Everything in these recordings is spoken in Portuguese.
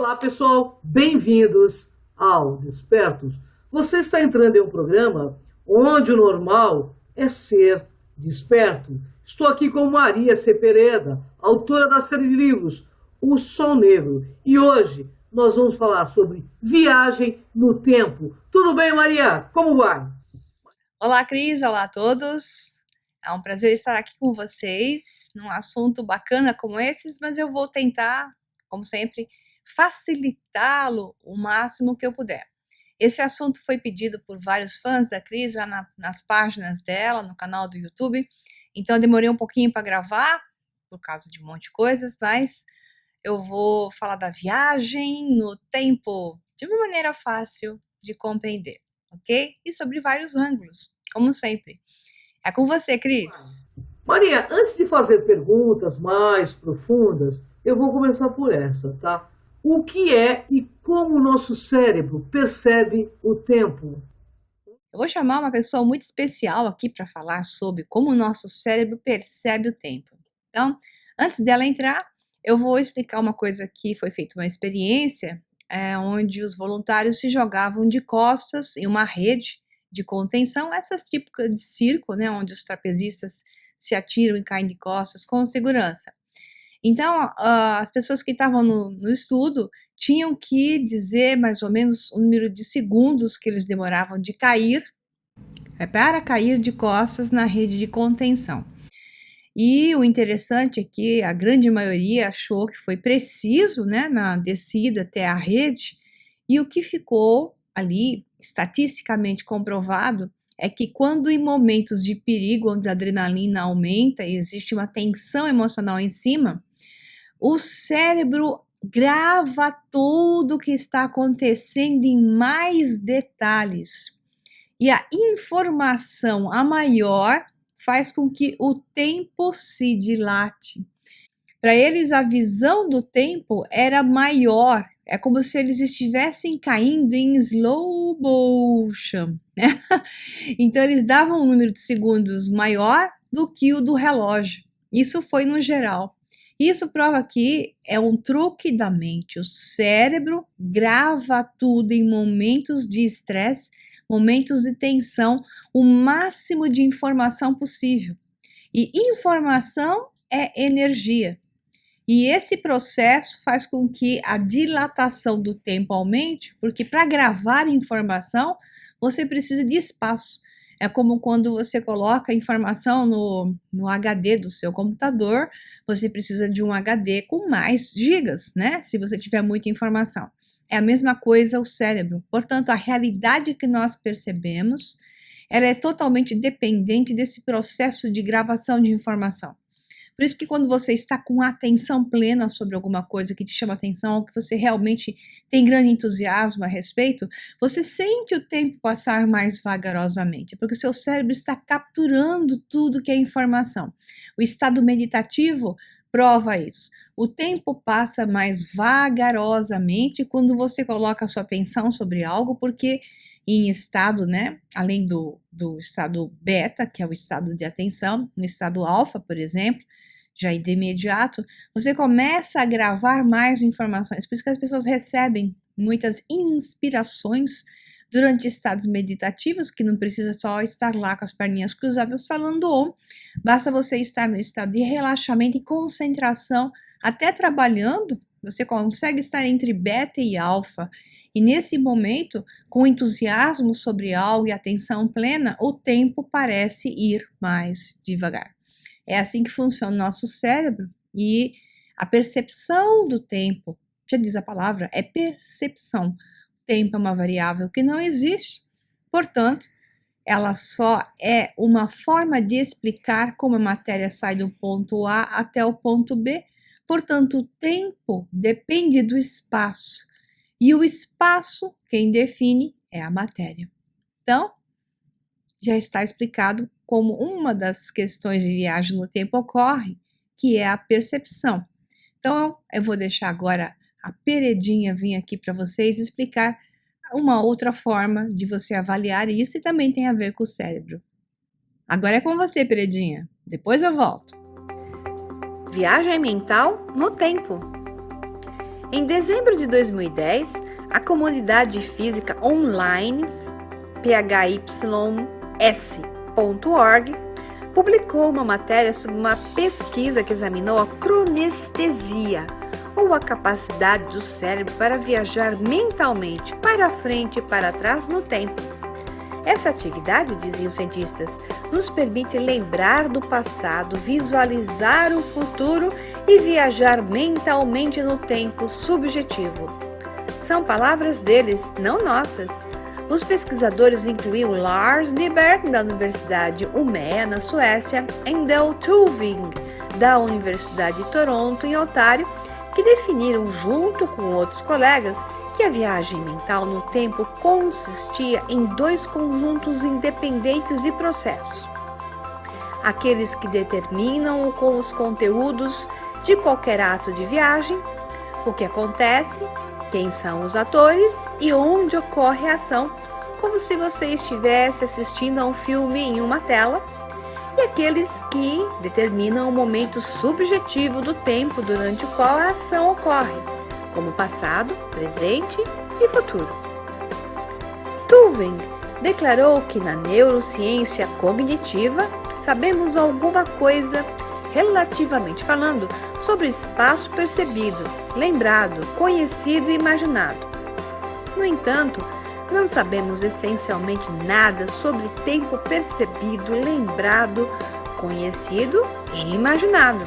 Olá, pessoal, bem-vindos ao Despertos. Você está entrando em um programa onde o normal é ser desperto. Estou aqui com Maria C. Pereda, autora da série de livros O Sol Negro. E hoje nós vamos falar sobre viagem no tempo. Tudo bem, Maria? Como vai? Olá, Cris. Olá a todos. É um prazer estar aqui com vocês num assunto bacana como esses, mas eu vou tentar, como sempre, facilitá-lo o máximo que eu puder. Esse assunto foi pedido por vários fãs da Cris já nas páginas dela, no canal do YouTube, então eu demorei um pouquinho para gravar, por causa de um monte de coisas, mas eu vou falar da viagem no tempo de uma maneira fácil de compreender, ok? E sobre vários ângulos, como sempre. É com você, Cris. Maria, antes de fazer perguntas mais profundas, eu vou começar por essa, tá? O que é e como o nosso cérebro percebe o tempo? Eu vou chamar uma pessoa muito especial aqui para falar sobre como o nosso cérebro percebe o tempo. Então, antes dela entrar, eu vou explicar uma coisa que foi feita uma experiência onde os voluntários se jogavam de costas em uma rede de contenção, essas típicas de circo, né, onde os trapezistas se atiram e caem de costas com segurança. Então, as pessoas que estavam no estudo tinham que dizer mais ou menos o número de segundos que eles demoravam de cair, para cair de costas na rede de contenção. E o interessante é que a grande maioria achou que foi preciso, né, na descida até a rede, e o que ficou ali estatisticamente comprovado é que quando em momentos de perigo, onde a adrenalina aumenta e existe uma tensão emocional em cima, o cérebro grava tudo o que está acontecendo em mais detalhes. E a informação a maior faz com que o tempo se dilate. Para eles, a visão do tempo era maior. É como se eles estivessem caindo em slow motion, né? Então, eles davam um número de segundos maior do que o do relógio. Isso foi no geral. Isso prova que é um truque da mente. O cérebro grava tudo em momentos de estresse, momentos de tensão, o máximo de informação possível. E informação é energia. E esse processo faz com que a dilatação do tempo aumente, porque para gravar informação, você precisa de espaço. É como quando você coloca informação no HD do seu computador, você precisa de um HD com mais gigas, né? Se você tiver muita informação. É a mesma coisa o cérebro. Portanto, a realidade que nós percebemos, ela é totalmente dependente desse processo de gravação de informação. Por isso que quando você está com atenção plena sobre alguma coisa que te chama atenção, ou que você realmente tem grande entusiasmo a respeito, você sente o tempo passar mais vagarosamente, porque o seu cérebro está capturando tudo que é informação. O estado meditativo prova isso. O tempo passa mais vagarosamente quando você coloca a sua atenção sobre algo, porque em estado, né, além do estado beta, que é o estado de atenção, no estado alfa, por exemplo, já de imediato, você começa a gravar mais informações. Por isso que as pessoas recebem muitas inspirações durante estados meditativos, que não precisa só estar lá com as perninhas cruzadas falando ou, basta você estar no estado de relaxamento e concentração, até trabalhando, você consegue estar entre beta e alfa, e nesse momento, com entusiasmo sobre algo e atenção plena, o tempo parece ir mais devagar. É assim que funciona o nosso cérebro e a percepção do tempo, já diz a palavra, é percepção. O tempo é uma variável que não existe, portanto, ela só é uma forma de explicar como a matéria sai do ponto A até o ponto B. Portanto, o tempo depende do espaço e o espaço, quem define, é a matéria. Então, já está explicado como uma das questões de viagem no tempo ocorre, que é a percepção. Então, eu vou deixar agora a Peredinha vir aqui para vocês explicar uma outra forma de você avaliar isso e também tem a ver com o cérebro. Agora é com você, Peredinha. Depois eu volto. Viagem mental no tempo. Em dezembro de 2010, a comunidade física online phys.org publicou uma matéria sobre uma pesquisa que examinou a cronestesia, ou a capacidade do cérebro para viajar mentalmente para frente e para trás no tempo. Essa atividade, diziam os cientistas, nos permite lembrar do passado, visualizar o futuro e viajar mentalmente no tempo subjetivo. São palavras deles, não nossas. Os pesquisadores incluíam Lars Nyberg, da Universidade Umeå, na Suécia, e Del Tuving, da Universidade de Toronto, em Ontário, que definiram, junto com outros colegas, que a viagem mental no tempo consistia em dois conjuntos independentes de processos. Aqueles que determinam com os conteúdos de qualquer ato de viagem, o que acontece, quem são os atores e onde ocorre a ação, como se você estivesse assistindo a um filme em uma tela, e aqueles que determinam o momento subjetivo do tempo durante o qual a ação ocorre, como passado, presente e futuro. Tuving declarou que na neurociência cognitiva sabemos alguma coisa, relativamente falando, sobre espaço percebido, lembrado, conhecido e imaginado. No entanto, não sabemos essencialmente nada sobre tempo percebido, lembrado, conhecido e imaginado.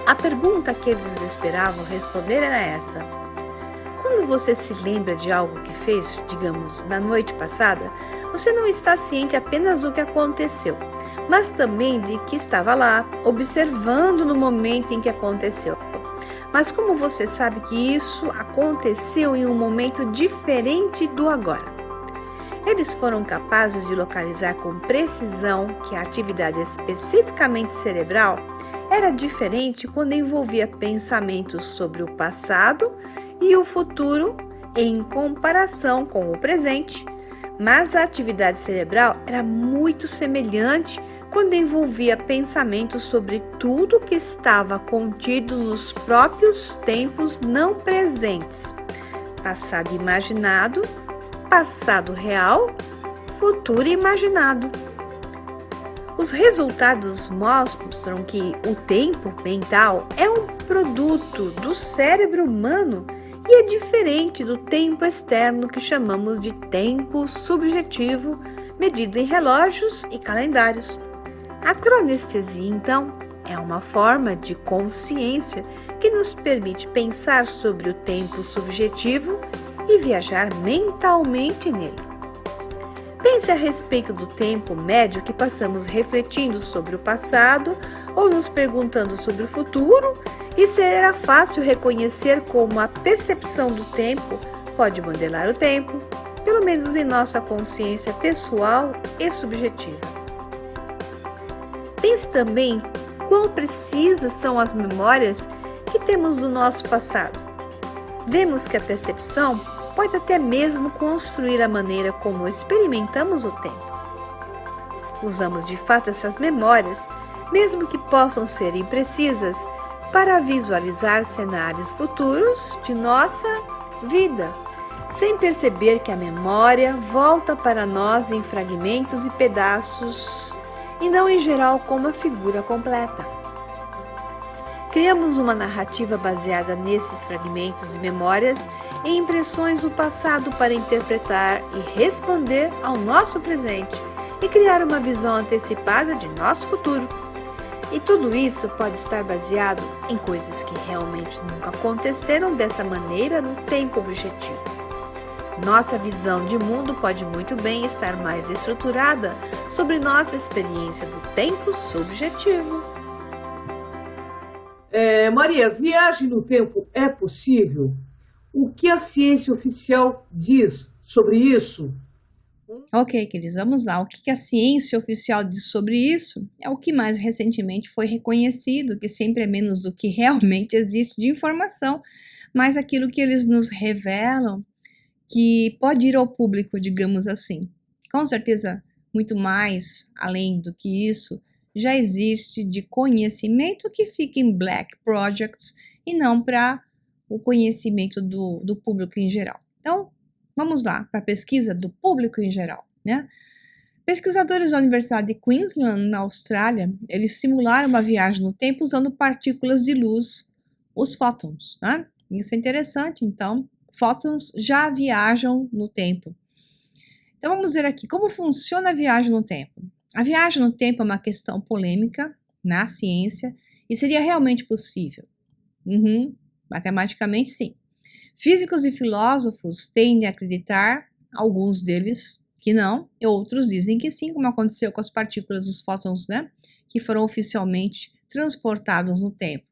A pergunta que eles esperavam responder era essa: quando você se lembra de algo que fez, digamos, na noite passada, você não está ciente apenas do que aconteceu, mas também de que estava lá, observando no momento em que aconteceu. Mas como você sabe que isso aconteceu em um momento diferente do agora? Eles foram capazes de localizar com precisão que a atividade especificamente cerebral era diferente quando envolvia pensamentos sobre o passado e o futuro em comparação com o presente, mas a atividade cerebral era muito semelhante quando envolvia pensamentos sobre tudo que estava contido nos próprios tempos não presentes, passado imaginado, passado real, futuro imaginado. Os resultados mostram que o tempo mental é um produto do cérebro humano e é diferente do tempo externo que chamamos de tempo subjetivo, medido em relógios e calendários. A cronestesia, então, é uma forma de consciência que nos permite pensar sobre o tempo subjetivo e viajar mentalmente nele. Pense a respeito do tempo médio que passamos refletindo sobre o passado ou nos perguntando sobre o futuro, e será fácil reconhecer como a percepção do tempo pode modelar o tempo, pelo menos em nossa consciência pessoal e subjetiva. Pense também quão precisas são as memórias que temos do nosso passado. Vemos que a percepção pode até mesmo construir a maneira como experimentamos o tempo. Usamos de fato essas memórias, mesmo que possam ser imprecisas, para visualizar cenários futuros de nossa vida, sem perceber que a memória volta para nós em fragmentos e pedaços, e não em geral como a figura completa. Criamos uma narrativa baseada nesses fragmentos e memórias e impressões do passado para interpretar e responder ao nosso presente e criar uma visão antecipada de nosso futuro. E tudo isso pode estar baseado em coisas que realmente nunca aconteceram dessa maneira no tempo objetivo. Nossa visão de mundo pode muito bem estar mais estruturada sobre nossa experiência do tempo subjetivo. Maria, viagem no tempo é possível? O que a ciência oficial diz sobre isso? Ok, queridos, vamos lá. O que a ciência oficial diz sobre isso é o que mais recentemente foi reconhecido, que sempre é menos do que realmente existe de informação, mas aquilo que eles nos revelam que pode ir ao público, digamos assim. Com certeza, muito mais além do que isso, já existe de conhecimento que fica em black projects e não para o conhecimento do público em geral. Então, vamos lá para a pesquisa do público em geral, né? Pesquisadores da Universidade de Queensland, na Austrália, eles simularam uma viagem no tempo usando partículas de luz, os fótons, né? Isso é interessante, então, fótons já viajam no tempo. Então, vamos ver aqui como funciona a viagem no tempo. A viagem no tempo é uma questão polêmica na ciência e seria realmente possível? Matematicamente, sim. Físicos e filósofos tendem a acreditar, alguns deles, que não, e outros dizem que sim, como aconteceu com as partículas, os fótons, né? Que foram oficialmente transportados no tempo.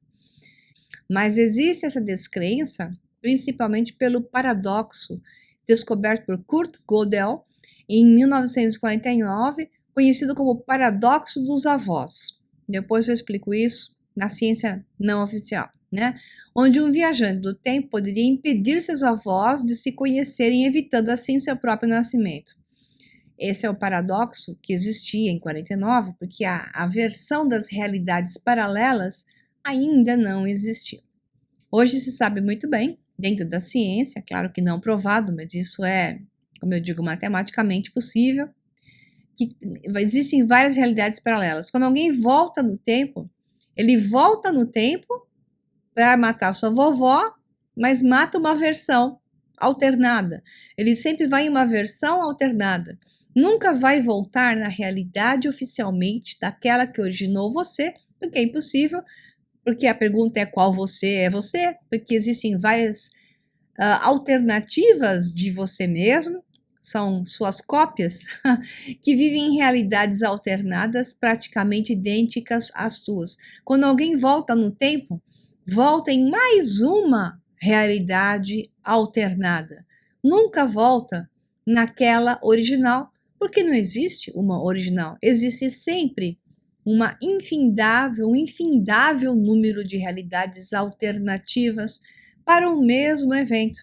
Mas existe essa descrença, principalmente pelo paradoxo descoberto por Kurt Gödel em 1949, conhecido como paradoxo dos avós. Depois eu explico isso na ciência não oficial, né? Onde um viajante do tempo poderia impedir seus avós de se conhecerem, evitando assim seu próprio nascimento. Esse é o paradoxo que existia em 49, porque a versão das realidades paralelas ainda não existiu. Hoje se sabe muito bem, dentro da ciência, claro que não provado, mas isso é, como eu digo, matematicamente possível, que existem várias realidades paralelas. Quando alguém volta no tempo, ele volta no tempo para matar sua vovó, mas mata uma versão alternada. Ele sempre vai em uma versão alternada. Nunca vai voltar na realidade oficialmente daquela que originou você, porque é impossível, porque a pergunta é qual você é você, porque existem várias alternativas de você mesmo, são suas cópias, que vivem em realidades alternadas, praticamente idênticas às suas. Quando alguém volta no tempo, volta em mais uma realidade alternada. Nunca volta naquela original, porque não existe uma original. Existe sempre um infindável número de realidades alternativas para o mesmo evento.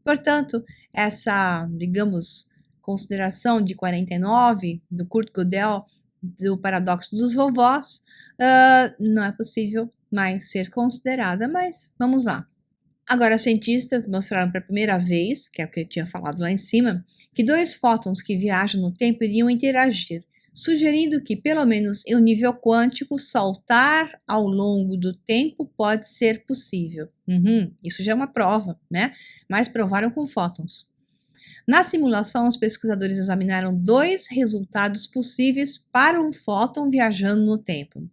Portanto, essa, digamos, consideração de 49, do Kurt Gödel, do paradoxo dos vovós, não é possível mais ser considerada, mas vamos lá. Agora, cientistas mostraram pela primeira vez, que é o que eu tinha falado lá em cima, que dois fótons que viajam no tempo iriam interagir, sugerindo que, pelo menos em um nível quântico, saltar ao longo do tempo pode ser possível. Isso já é uma prova, né? Mas provaram com fótons. Na simulação, os pesquisadores examinaram dois resultados possíveis para um fóton viajando no tempo.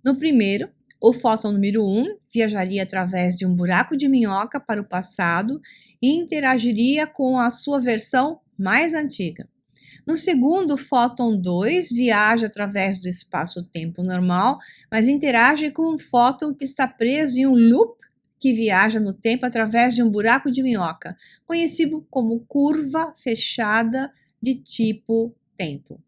No primeiro, o fóton número 1 viajaria através de um buraco de minhoca para o passado e interagiria com a sua versão mais antiga. No segundo, o fóton 2 viaja através do espaço-tempo normal, mas interage com um fóton que está preso em um loop que viaja no tempo através de um buraco de minhoca, conhecido como curva fechada de tipo tempo.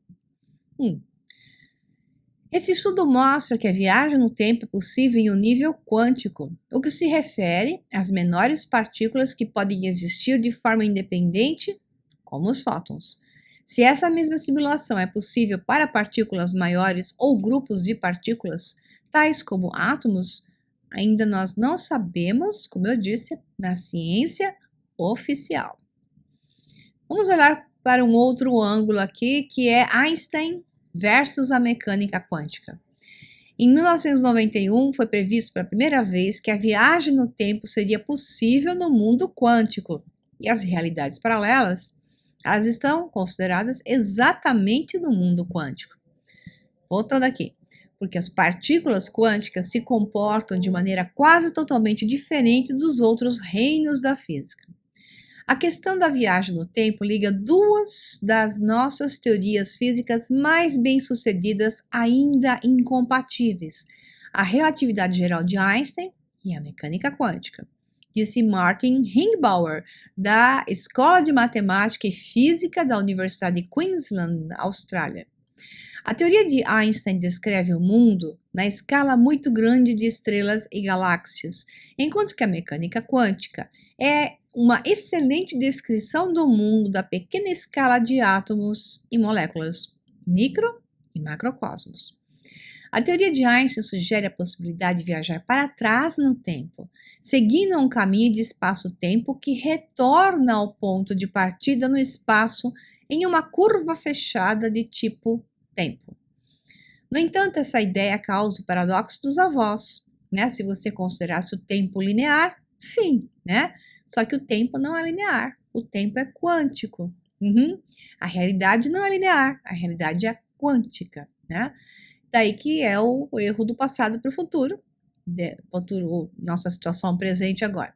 Esse estudo mostra que a viagem no tempo é possível em um nível quântico, o que se refere às menores partículas que podem existir de forma independente, como os fótons. Se essa mesma simulação é possível para partículas maiores ou grupos de partículas, tais como átomos, ainda nós não sabemos, como eu disse, na ciência oficial. Vamos olhar para um outro ângulo aqui, que é Einstein versus a mecânica quântica. Em 1991, foi previsto pela primeira vez que a viagem no tempo seria possível no mundo quântico, e as realidades paralelas, elas estão consideradas exatamente no mundo quântico. Voltando aqui, porque as partículas quânticas se comportam de maneira quase totalmente diferente dos outros reinos da física. A questão da viagem no tempo liga duas das nossas teorias físicas mais bem-sucedidas ainda incompatíveis, a relatividade geral de Einstein e a mecânica quântica, disse Martin Ringbauer, da Escola de Matemática e Física da Universidade de Queensland, Austrália. A teoria de Einstein descreve o mundo na escala muito grande de estrelas e galáxias, enquanto que a mecânica quântica é uma excelente descrição do mundo da pequena escala de átomos e moléculas, micro e macrocosmos. A teoria de Einstein sugere a possibilidade de viajar para trás no tempo, seguindo um caminho de espaço-tempo que retorna ao ponto de partida no espaço em uma curva fechada de tipo tempo. No entanto, essa ideia causa o paradoxo dos avós, né? Se você considerasse o tempo linear, sim, né? Só que o tempo não é linear, o tempo é quântico. A realidade não é linear, a realidade é quântica, né? Daí que é o erro do passado para o futuro, nossa situação presente agora.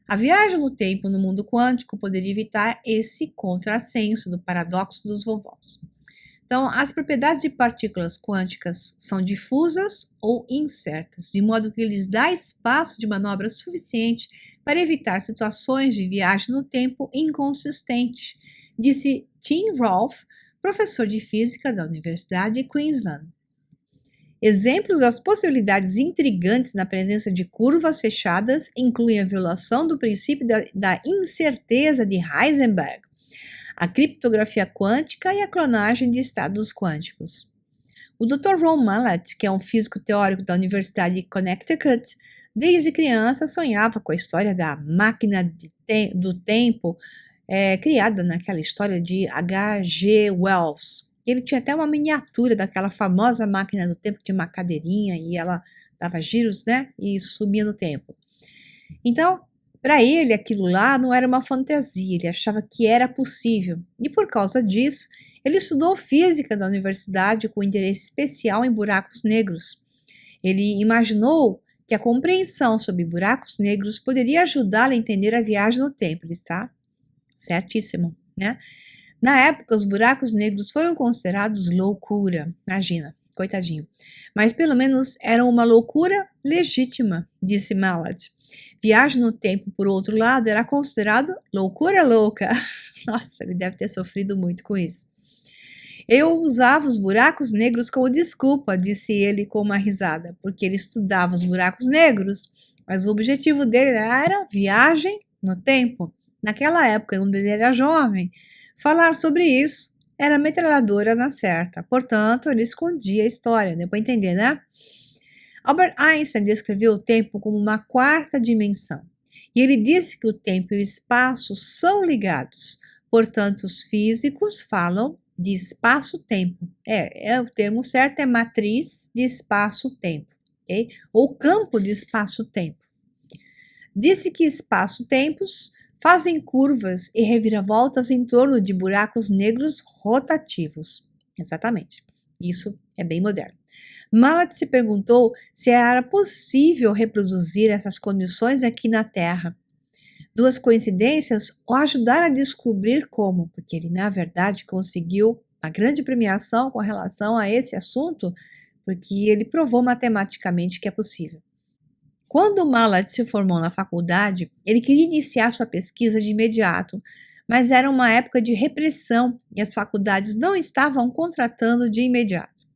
A viagem no tempo no mundo quântico poderia evitar esse contrassenso do paradoxo dos vovós. Então, as propriedades de partículas quânticas são difusas ou incertas, de modo que lhes dá espaço de manobra suficiente para evitar situações de viagem no tempo inconsistente, disse Tim Rolfe, professor de física da Universidade de Queensland. Exemplos das possibilidades intrigantes na presença de curvas fechadas incluem a violação do princípio da incerteza de Heisenberg, a criptografia quântica e a clonagem de estados quânticos. O Dr. Ron Mallett, que é um físico teórico da Universidade de Connecticut, desde criança sonhava com a história da máquina do tempo, criada naquela história de H.G. Wells. Ele tinha até uma miniatura daquela famosa máquina do tempo, que tinha uma cadeirinha e ela dava giros, né? E sumia no tempo. Então, para ele, aquilo lá não era uma fantasia, ele achava que era possível. E por causa disso, ele estudou física na universidade com interesse especial em buracos negros. Ele imaginou que a compreensão sobre buracos negros poderia ajudá-lo a entender a viagem no tempo. Ele está certíssimo, né? Na época, os buracos negros foram considerados loucura. Imagina, coitadinho. Mas pelo menos eram uma loucura legítima, disse Mallett. Viagem no tempo, por outro lado, era considerado loucura louca. Nossa, ele deve ter sofrido muito com isso. Eu usava os buracos negros como desculpa, disse ele com uma risada, porque ele estudava os buracos negros, mas o objetivo dele era viagem no tempo. Naquela época, quando ele era jovem, falar sobre isso era metralhadora na certa. Portanto, ele escondia a história, deu para entender, né? Albert Einstein descreveu o tempo como uma quarta dimensão. E ele disse que o tempo e o espaço são ligados. Portanto, os físicos falam de espaço-tempo. O termo certo é matriz de espaço-tempo, ok? Ou campo de espaço-tempo. Disse que espaço-tempos fazem curvas e reviravoltas em torno de buracos negros rotativos. Exatamente. Isso é bem moderno. Mallett se perguntou se era possível reproduzir essas condições aqui na Terra. Duas coincidências o ajudaram a descobrir como, porque ele, na verdade, conseguiu uma grande premiação com relação a esse assunto, porque ele provou matematicamente que é possível. Quando Mallett se formou na faculdade, ele queria iniciar sua pesquisa de imediato, mas era uma época de repressão e as faculdades não estavam contratando de imediato.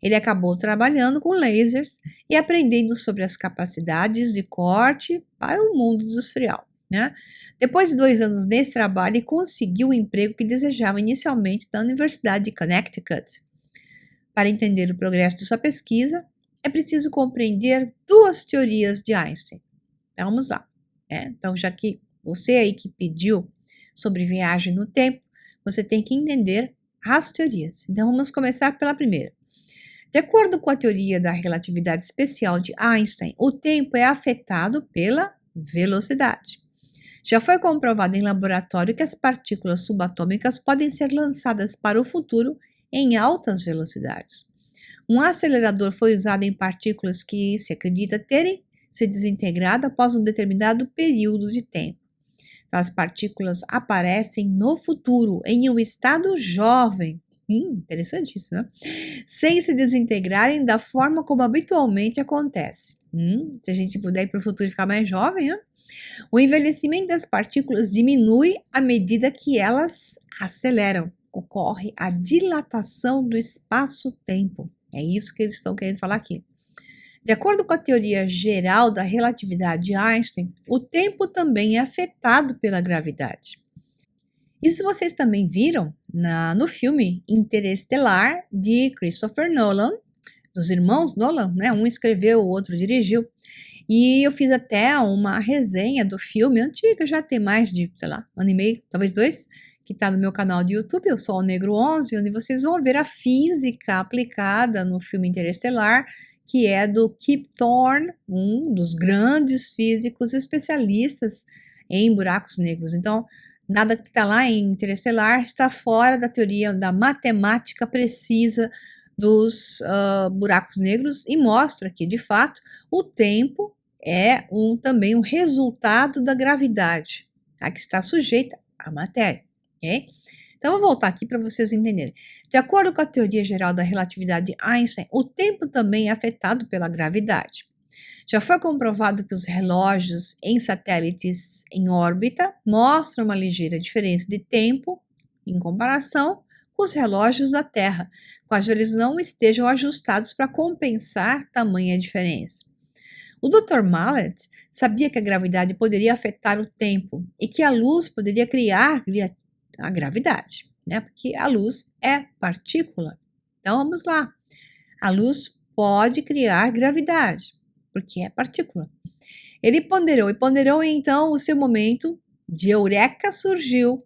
Ele acabou trabalhando com lasers e aprendendo sobre as capacidades de corte para o mundo industrial, né? Depois de 2 anos nesse trabalho, ele conseguiu o emprego que desejava inicialmente na Universidade de Connecticut. Para entender o progresso de sua pesquisa, é preciso compreender 2 teorias de Einstein. Então, vamos lá, né? Então, já que você aí que pediu sobre viagem no tempo, você tem que entender as teorias. Então, vamos começar pela primeira. De acordo com a teoria da relatividade especial de Einstein, o tempo é afetado pela velocidade. Já foi comprovado em laboratório que as partículas subatômicas podem ser lançadas para o futuro em altas velocidades. Um acelerador foi usado em partículas que se acredita terem se desintegrado após um determinado período de tempo. Então, as partículas aparecem no futuro, em um estado jovem. Interessante isso, né? Sem se desintegrarem da forma como habitualmente acontece. Se a gente puder ir para o futuro e ficar mais jovem, né? O envelhecimento das partículas diminui à medida que elas aceleram. Ocorre a dilatação do espaço-tempo. É isso que eles estão querendo falar aqui. De acordo com a teoria geral da relatividade de Einstein, o tempo também é afetado pela gravidade. Isso vocês também viram no filme Interestelar, de Christopher Nolan, dos irmãos Nolan, né? Um escreveu, o outro dirigiu. E eu fiz até uma resenha do filme antiga, já tem mais de, sei lá, 1 ano e meio, talvez 2, que está no meu canal de YouTube, Eu Sou o Negro 11, onde vocês vão ver a física aplicada no filme Interestelar, que é do Kip Thorne, um dos grandes físicos especialistas em buracos negros. Então, nada que está lá em Interestelar está fora da teoria da matemática precisa dos buracos negros e mostra que, de fato, o tempo é também um resultado da gravidade, tá? Que está sujeita à matéria, ok? Então, eu vou voltar aqui para vocês entenderem. De acordo com a teoria geral da relatividade de Einstein, o tempo também é afetado pela gravidade. Já foi comprovado que os relógios em satélites em órbita mostram uma ligeira diferença de tempo em comparação com os relógios da Terra, caso eles não estejam ajustados para compensar tamanha diferença. O Dr. Mallet sabia que a gravidade poderia afetar o tempo e que a luz poderia criar a gravidade, né? Porque a luz é partícula. Então vamos lá. A luz pode criar gravidade, porque é partícula. Ele ponderou e então o seu momento de eureka surgiu.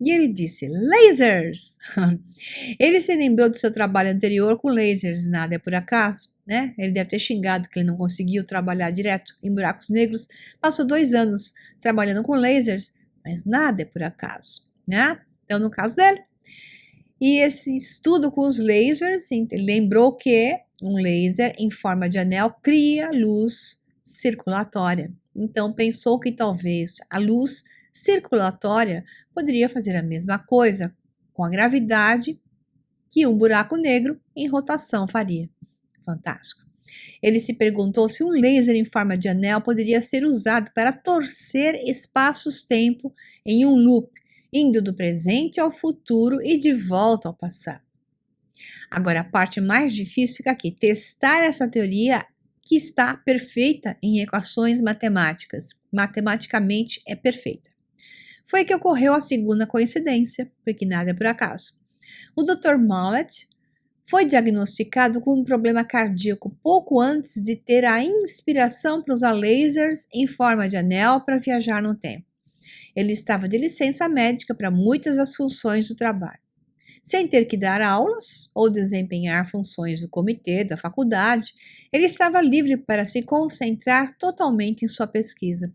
E ele disse, lasers! Ele se lembrou do seu trabalho anterior com lasers, nada é por acaso, né? Ele deve ter xingado que ele não conseguiu trabalhar direto em buracos negros. Passou 2 anos trabalhando com lasers, mas nada é por acaso, né? Então, no caso dele. E esse estudo com os lasers, ele lembrou que um laser em forma de anel cria luz circulatória. Então, pensou que talvez a luz circulatória poderia fazer a mesma coisa com a gravidade que um buraco negro em rotação faria. Fantástico. Ele se perguntou se um laser em forma de anel poderia ser usado para torcer espaços-tempo em um loop, indo do presente ao futuro e de volta ao passado. Agora, a parte mais difícil fica aqui, testar essa teoria que está perfeita em equações matemáticas. Matematicamente é perfeita. Foi que ocorreu a segunda coincidência, porque nada é por acaso. O Dr. Mallet foi diagnosticado com um problema cardíaco pouco antes de ter a inspiração para usar lasers em forma de anel para viajar no tempo. Ele estava de licença médica para muitas das funções do trabalho. Sem ter que dar aulas ou desempenhar funções do comitê da faculdade, ele estava livre para se concentrar totalmente em sua pesquisa.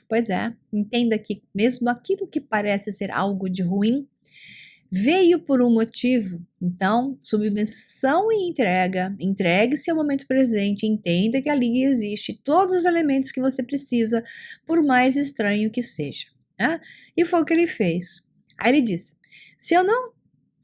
Pois é, entenda que mesmo aquilo que parece ser algo de ruim, veio por um motivo. Então, submissão e entrega. Entregue-se ao momento presente, entenda que ali existe todos os elementos que você precisa, por mais estranho que seja. Né? E foi o que ele fez. Aí ele disse, se eu não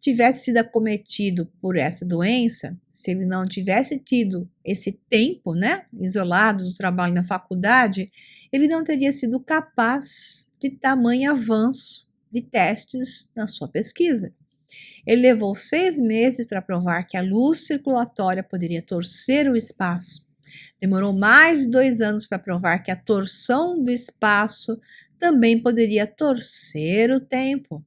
tivesse sido acometido por essa doença, se ele não tivesse tido esse tempo, né, isolado do trabalho na faculdade, ele não teria sido capaz de tamanho avanço de testes na sua pesquisa. Ele levou 6 meses para provar que a luz circulatória poderia torcer o espaço. Demorou mais de 2 anos para provar que a torção do espaço também poderia torcer o tempo.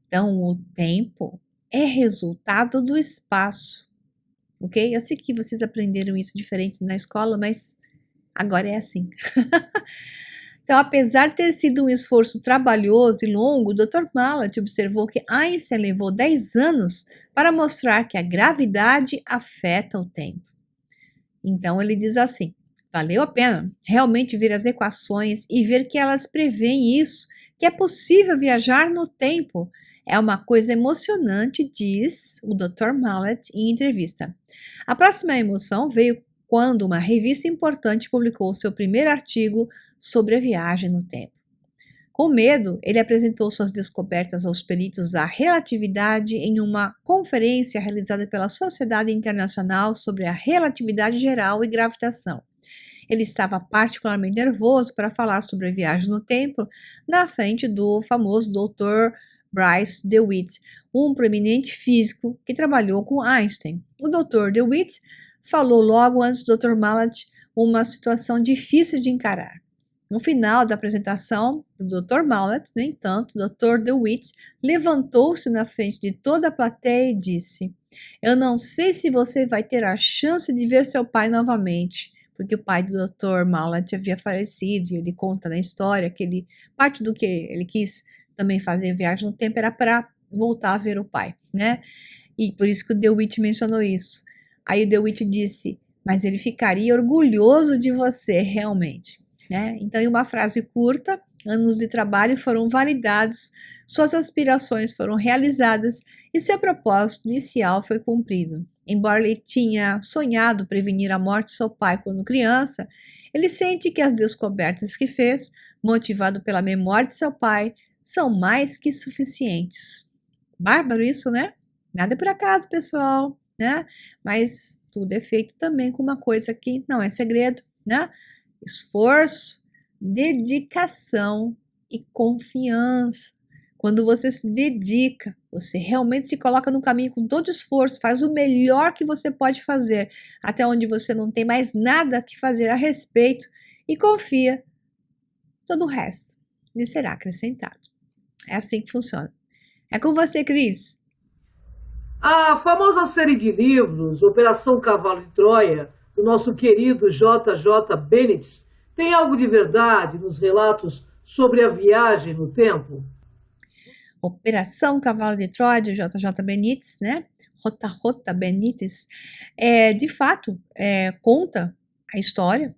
Então, o tempo é resultado do espaço, ok? Eu sei que vocês aprenderam isso diferente na escola, mas agora é assim. Então, apesar de ter sido um esforço trabalhoso e longo, o Dr. Mallet observou que Einstein levou 10 anos para mostrar que a gravidade afeta o tempo. Então, ele diz assim, valeu a pena realmente ver as equações e ver que elas preveem isso, que é possível viajar no tempo. É uma coisa emocionante, diz o Dr. Mallet em entrevista. A próxima emoção veio quando uma revista importante publicou seu primeiro artigo sobre a viagem no tempo. Com medo, ele apresentou suas descobertas aos peritos da relatividade em uma conferência realizada pela Sociedade Internacional sobre a Relatividade Geral e Gravitação. Ele estava particularmente nervoso para falar sobre a viagem no tempo na frente do famoso Dr. Bryce DeWitt, um proeminente físico que trabalhou com Einstein. O Dr. DeWitt falou logo antes do Dr. Mallet uma situação difícil de encarar. No final da apresentação do Dr. Mallet, no entanto, o Dr. DeWitt levantou-se na frente de toda a plateia e disse: "Eu não sei se você vai ter a chance de ver seu pai novamente", porque o pai do Dr. Mallet havia falecido, e ele conta na história que parte do que ele quis também fazer viagem no tempo era para voltar a ver o pai, né? E por isso que o DeWitt mencionou isso. Aí o DeWitt disse: "Mas ele ficaria orgulhoso de você, realmente", né? Então, em uma frase curta, anos de trabalho foram validados, suas aspirações foram realizadas e seu propósito inicial foi cumprido. Embora ele tinha sonhado prevenir a morte de seu pai quando criança, ele sente que as descobertas que fez, motivado pela memória de seu pai, são mais que suficientes. Bárbaro isso, né? Nada é por acaso, pessoal, né? Mas tudo é feito também com uma coisa que não é segredo, né? Esforço, dedicação e confiança. Quando você se dedica, você realmente se coloca no caminho com todo esforço, faz o melhor que você pode fazer, até onde você não tem mais nada que fazer a respeito e confia, todo o resto lhe será acrescentado. É assim que funciona. É com você, Cris. A famosa série de livros, Operação Cavalo de Troia, do nosso querido J.J. Benítez, tem algo de verdade nos relatos sobre a viagem no tempo? Operação Cavalo de Troia, de J.J. Benítez, né? J.J. Benítez, de fato, conta a história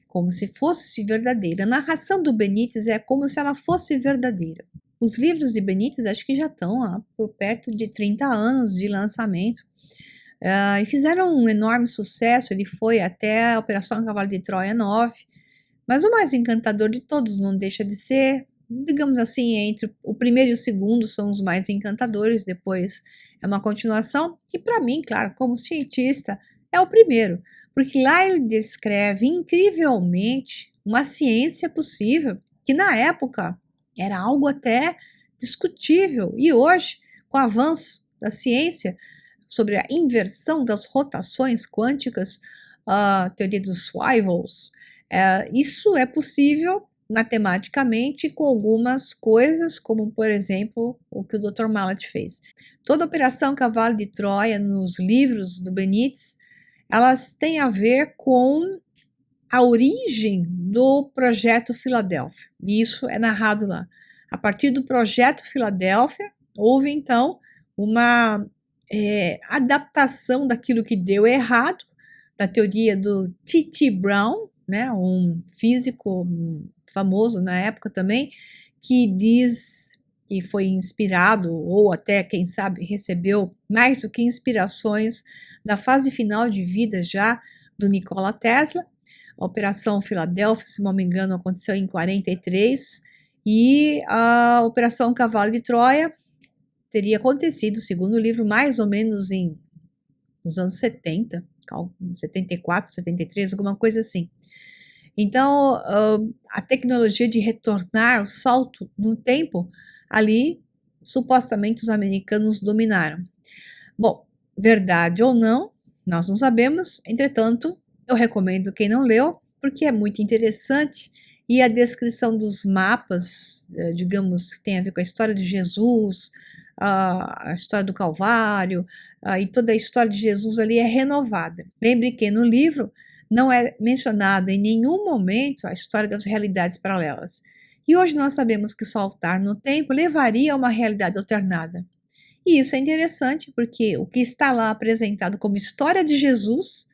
como se fosse verdadeira. A narração do Benítez é como se ela fosse verdadeira. Os livros de Benítez acho que já estão por perto de 30 anos de lançamento e fizeram um enorme sucesso. Ele foi até a Operação Cavalo de Troia 9, mas o mais encantador de todos não deixa de ser, digamos assim, entre o primeiro e o segundo são os mais encantadores, depois é uma continuação, e para mim, claro, como cientista, é o primeiro, porque lá ele descreve incrivelmente uma ciência possível, que na época era algo até discutível, e hoje, com o avanço da ciência sobre a inversão das rotações quânticas, a teoria dos swivels, isso é possível matematicamente com algumas coisas, como por exemplo o que o Dr. Mallet fez. Toda a Operação Cavalo de Troia nos livros do Benítez, elas têm a ver com a origem do Projeto Filadélfia, e isso é narrado lá. A partir do Projeto Filadélfia, houve então uma adaptação daquilo que deu errado, da teoria do T.T. Brown, né, um físico famoso na época também, que diz que foi inspirado, ou até, quem sabe, recebeu mais do que inspirações da fase final de vida já do Nikola Tesla. A Operação Filadélfia, se não me engano, aconteceu em 43, e a Operação Cavalo de Troia teria acontecido, segundo o livro, mais ou menos nos anos 70, 74, 73, alguma coisa assim. Então, a tecnologia de retornar o salto no tempo, ali, supostamente os americanos dominaram. Bom, verdade ou não, nós não sabemos, entretanto, eu recomendo quem não leu, porque é muito interessante, e a descrição dos mapas, digamos, que tem a ver com a história de Jesus, a história do Calvário, e toda a história de Jesus ali é renovada. Lembre que no livro não é mencionado em nenhum momento a história das realidades paralelas. E hoje nós sabemos que saltar no tempo levaria a uma realidade alternada. E isso é interessante porque o que está lá apresentado como história de Jesus,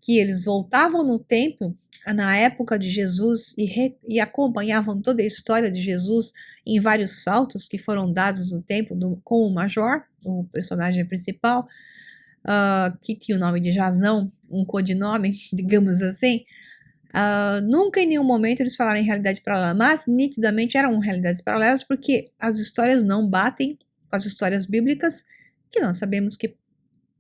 que eles voltavam no tempo na época de Jesus e acompanhavam toda a história de Jesus em vários saltos que foram dados no tempo com o Major, o personagem principal, que tinha o nome de Jazão, um codinome, digamos assim. Nunca em nenhum momento eles falaram em realidade paralela, mas nitidamente eram realidades paralelas porque as histórias não batem com as histórias bíblicas, que nós sabemos que a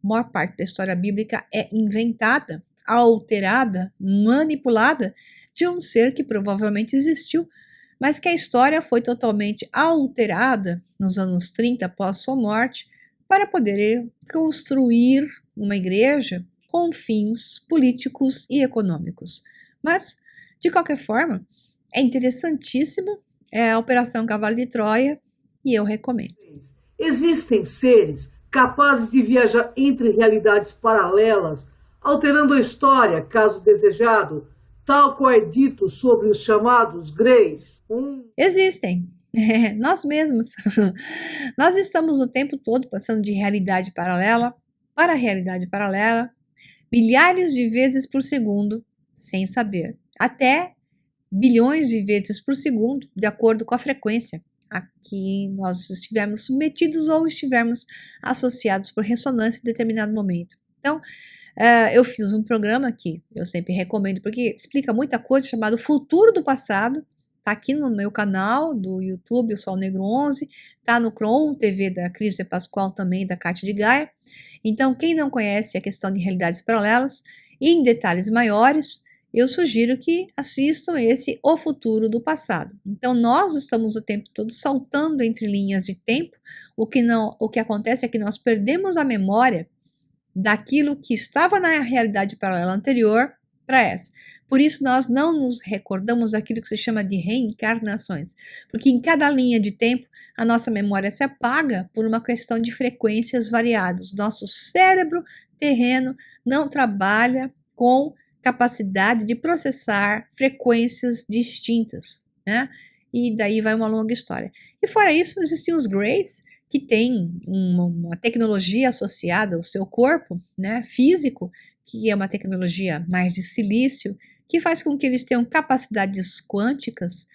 maior parte da história bíblica é inventada, alterada, manipulada de um ser que provavelmente existiu, mas que a história foi totalmente alterada nos anos 30 após sua morte para poder construir uma igreja com fins políticos e econômicos. Mas, de qualquer forma, É interessantíssimo, é a Operação Cavalo de Troia e eu recomendo. Existem seres capazes de viajar entre realidades paralelas, alterando a história, caso desejado, tal qual é dito sobre os chamados Greys? Existem. Nós mesmos. Nós estamos o tempo todo passando de realidade paralela para realidade paralela, milhares de vezes por segundo, sem saber. Até bilhões de vezes por segundo, de acordo com a frequência a que nós estivermos submetidos ou estivermos associados por ressonância em determinado momento. Então, eu fiz um programa que eu sempre recomendo, porque explica muita coisa, chamado Futuro do Passado. Está aqui no meu canal do YouTube, o Sol Negro 11, está no Cron TV da Cris de Pascoal também, da Cátia de Gaia. Então, quem não conhece a questão de realidades paralelas e em detalhes maiores, eu sugiro que assistam esse O Futuro do Passado. Então, nós estamos o tempo todo saltando entre linhas de tempo. O que acontece é que nós perdemos a memória daquilo que estava na realidade paralela anterior para essa. Por isso, nós não nos recordamos daquilo que se chama de reencarnações, porque em cada linha de tempo, a nossa memória se apaga por uma questão de frequências variadas. Nosso cérebro terreno não trabalha com capacidade de processar frequências distintas, né? E daí vai uma longa história. E fora isso, existem os Greys, que têm uma tecnologia associada ao seu corpo, né, físico, que é uma tecnologia mais de silício, que faz com que eles tenham capacidades quânticas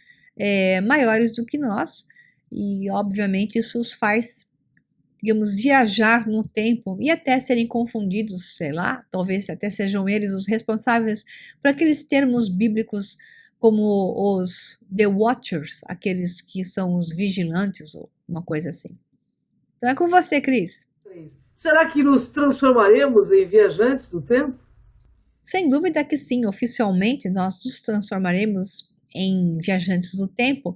maiores do que nós, e obviamente isso os faz, digamos, viajar no tempo e até serem confundidos, sei lá, talvez até sejam eles os responsáveis por aqueles termos bíblicos como os The Watchers, aqueles que são os vigilantes ou uma coisa assim. Então é com você, Cris. Será que nos transformaremos em viajantes do tempo? Sem dúvida que sim, oficialmente nós nos transformaremos em viajantes do tempo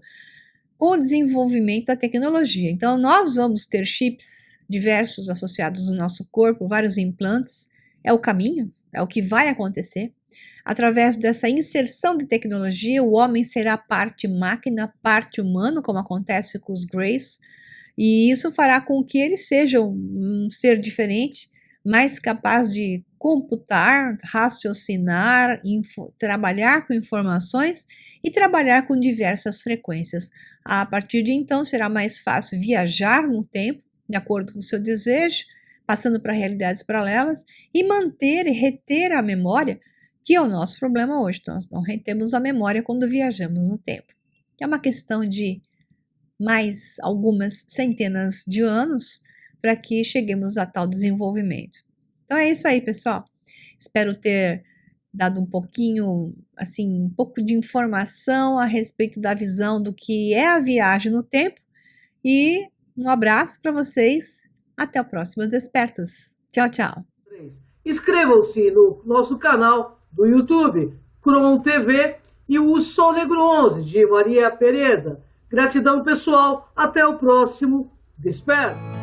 com o desenvolvimento da tecnologia. Então nós vamos ter chips diversos associados no nosso corpo, vários implantes, é o caminho, é o que vai acontecer. Através dessa inserção de tecnologia, o homem será parte máquina, parte humano, como acontece com os Greys, e isso fará com que ele seja um ser diferente, mais capaz de computar, raciocinar, trabalhar com informações e trabalhar com diversas frequências. A partir de então, será mais fácil viajar no tempo, de acordo com o seu desejo, passando para realidades paralelas e manter e reter a memória, que é o nosso problema hoje. Nós não retemos a memória quando viajamos no tempo. É uma questão de mais algumas centenas de anos para que cheguemos a tal desenvolvimento. Então é isso aí, pessoal. Espero ter dado um pouquinho, assim, um pouco de informação a respeito da visão do que é a viagem no tempo. E um abraço para vocês. Até o próximo Despertos. Tchau, tchau. Inscrevam-se no nosso canal do YouTube, Cron TV e o Sol Negro 11, de Maria Pereda. Gratidão, pessoal. Até o próximo Desperto.